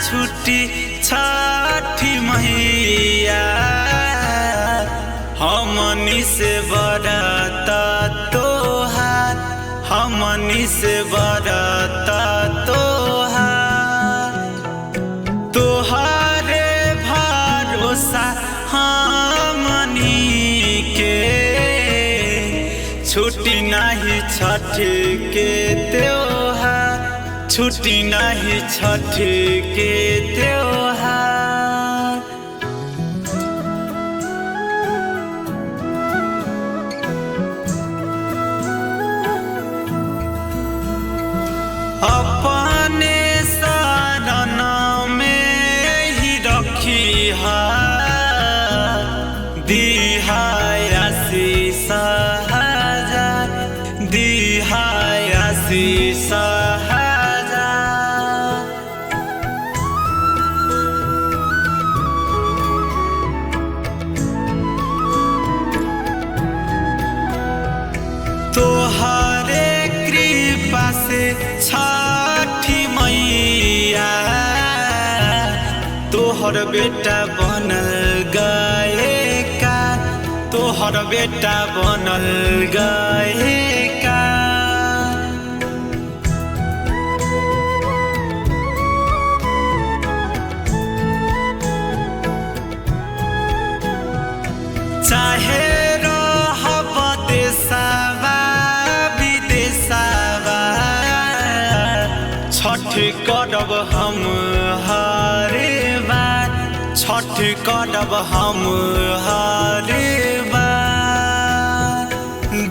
छुट्टी छठी मैया हमनी से बरता तोहार, हमनी से बरता तोहार। तोहारे भरोसा हमनी के छुट्टी नहीं छठ के त्योहार, छुट्टी नहीं छठ के त्योहार। अपने शरण में ही रखी दिहा आशीष हजार, दिहा आशीष हजार। तोहरे कृपा से छठी मैया तोहर बेटा बनल गायकार, तोहर बेटा बनल गायकार। चाहे रहब देशवा विदेशवा छठ करब हम हर बार, छठ करब हम हर बार।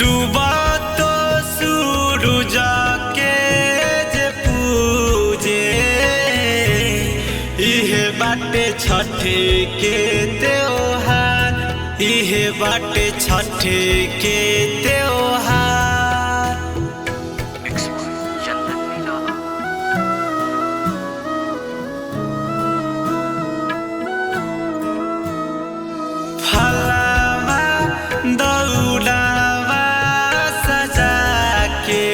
डूबा तो सूरज के जे पूजे इहे बाटे छठ के त्योहार, इहे बाटे छठ के त्योहार। फलवा दौड़वा सजा के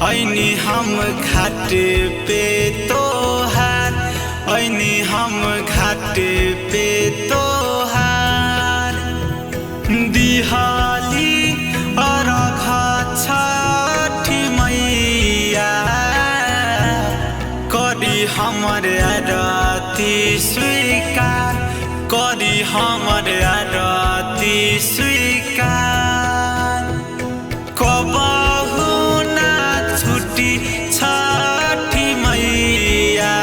ऐनी हम घाट पे तोहार, ऐनी हम घाट पे तोहार। दिहाली अर्घ छठी मैया करी हमर आरती स्वीकार, करी हमर आरती स्वीकार। कबहू ना छुट्टी छठी मैया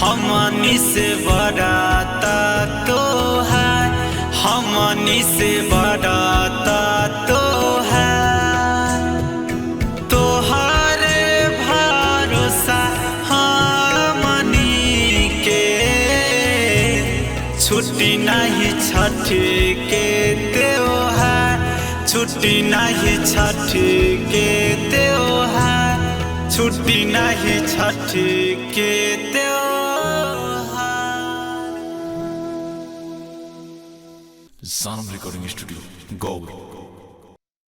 हमनी से बरता तोहार, हमनी से बरता तोहार। तोहरे भरोसा हमनी के छुट्टी नहीं छठ के त्योहार, छुट्टी नहीं छठ के त्योहार, छुट्टी नहीं छठ के त्योहार। Zanam Recording Studio, Gaur।